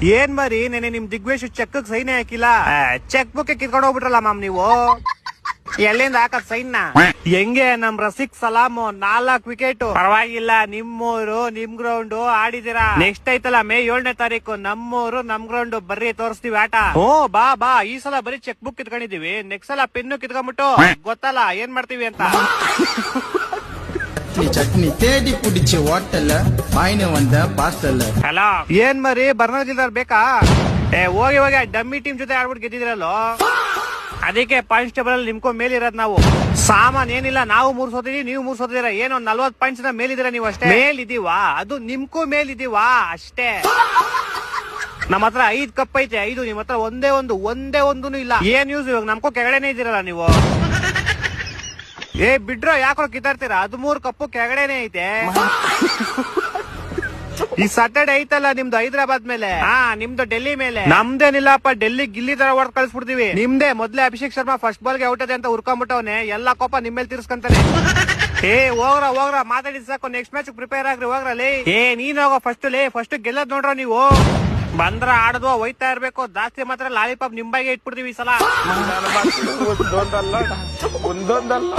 ಏನ್ ಮರಿ ನೆನೆ ನಿಮ್ ದಿಗ್ವೇಶ್ ಚೆಕ್ ಸೈನ್ ಹಾಕಿಲ್ಲ, ಚೆಕ್ ಬುಕ್ ಕಿತ್ಕೊಂಡು ಹೋಗ್ಬಿಟ್ರಲ್ಲ ಮಾಮ್ ನೀವು. ಎಲ್ಲಿಂದ ಹಾಕತ್ ಸೈನ್ ನ? ಹೆಂಗೆ ನಮ್ ರಸಿಕ್ ಸಲಾಮ್ 4 ವಿಕೆಟ್. ಪರವಾಗಿಲ್ಲ, ನಿಮ್ಮೂರು ನಿಮ್ ಗ್ರೌಂಡ್ ಆಡಿದಿರಾ. ನೆಕ್ಸ್ಟ್ ಐತಲ್ಲ ಮೇ 7ನೇ ತಾರೀಕು ನಮ್ಮೂರು ನಮ್ ಗ್ರೌಂಡ್ ಬರ್ರಿ ತೋರಿಸ್ತೀವಿ ಆಟ. ಓ ಬಾ ಬಾ, ಈ ಸಲ ಬರೀ ಚೆಕ್ ಬುಕ್ ಕಿತ್ಕೊಂಡಿದೀವಿ, ನೆಕ್ಸ್ಟ್ ಸಲ ಪೆನ್ನು ಕಿತ್ಕೊಂಡ್ಬಿಟ್ಟು ಗೊತ್ತಲ್ಲ ಏನ್ ಮಾಡ್ತೀವಿ ಅಂತ. ಚಟ್ನಿ ತೇಡಿ ಕುಡಿಚೆ ಹೋಟೆಲ್ ಬಾಯಿನ ಒಂದ ಪಾಸ್ಟಲ್. ಹಲೋ ಏನ್ ಮರಿ ಬರ್ನೋದಿದಾರ್ ಬೇಕಾ? ಹೋಗಿ ಹೋಗಿ ಡಮ್ಮಿ ಟೀಮ್ ಜೊತೆ ಆಡ್ಬಿಟ್ಟು ಗೆದ್ದಿದ್ರಲ್ಲೋ, ಅದಕ್ಕೆ ಕಾನ್ಸ್ಟೇಬಲ್ ಅಲ್ಲಿ ನಿಮ್ಕೊ ಮೇಲಿರೋದ್ ನಾವು. ಸಾಮಾನ್ ಏನಿಲ್ಲ, ನಾವು 3 ಸೋತಿದೀವಿ, ನೀವು 3 ಸೋತಿದೀರ. ಏನೋ 40 ಪಾಯಿಂಟ್ಸ್ ಮೇಲಿದ್ದೀರಾ ನೀವು ಅಷ್ಟೇ. ಮೇಲಿದೀವಾ? ಅದು ನಿಮ್ಕೂ ಮೇಲಿದೀವಾ ಅಷ್ಟೇ. ನಮ್ಮ ಹತ್ರ 5 ಕಪ್ ಐತೆ, 5. ನಿಮ್ ಹತ್ರ ಒಂದೇ ಒಂದು ಇಲ್ಲ. ಏನ್ ನ್ಯೂಸ್ ಇವಾಗ ನಮ್ಕೋ ಕೆಳಗಡೆನೆ ಇದ್ದೀರಲ್ಲ ನೀವು. ಬಿಡ್ರೋ, ಯಾಕೋ ಕಿತ್ತಾಡ್ತೀರಾ? 13 ಕಪ್ಪು ಕೆಳಗಡೆನೆ ಐತೆ. ಈ ಸಾಟರ್ಡೆ ಐತಲ್ಲ ನಿಮ್ದು ಹೈದರಾಬಾದ್ ಮೇಲೆ, ನಿಮ್ದು ಡೆಲ್ಲಿ ಮೇಲೆ. ನಮ್ದೇನಿಲ್ಲಪ್ಪ, ಡೆಲ್ಲಿ ಗಿಲ್ಲಿ ತರ ಹೊಡೆದ್ ಕಳ್ಸ್ಬಿಡ್ತೀವಿ. ನಿಮ್ದೇ ಮೊದ್ಲೇ ಅಭಿಷೇಕ್ ಶರ್ಮಾ ಫಸ್ಟ್ ಬಾಲ್ ಗೆ ಔಟ್ ಅದೆ ಅಂತ ಉರ್ಕೊಂಡ್ಬಿಟ್ಟವನೆ, ಎಲ್ಲಾ ಕೋಪ ನಿಮ್ಮೇಲೆ ತೀರ್ಸ್ಕೊಂತಾನೆ. ಹೋಗ್ರ ಮಾತಾಡಿ ಸಾಕು, ನೆಕ್ಸ್ಟ್ ಮ್ಯಾಚ್ ಪ್ರಿಪೇರ್ ಆಗ್ರಿ ಹೋಗ್ರಲ್ಲಿ. ನೀನ್ ಹೋಗೋ ಫಸ್ಟ್ ಗೆಲ್ಲದ್ ನೋಡ್ರ ನೀವು. ಬಂದ್ರ ಆಡದ್ವ ಹೋಯ್ತಾ ಇರ್ಬೇಕು, ಜಾಸ್ತಿ ಮಾತ್ರ ಲಾಲಿಪಾಪ್ ನಿಂಬಾಗೆ ಇಟ್ಬಿಡ್ತೀವಿ ಈ ಸಲ. ಒಂದೊಂದಲ್ಲ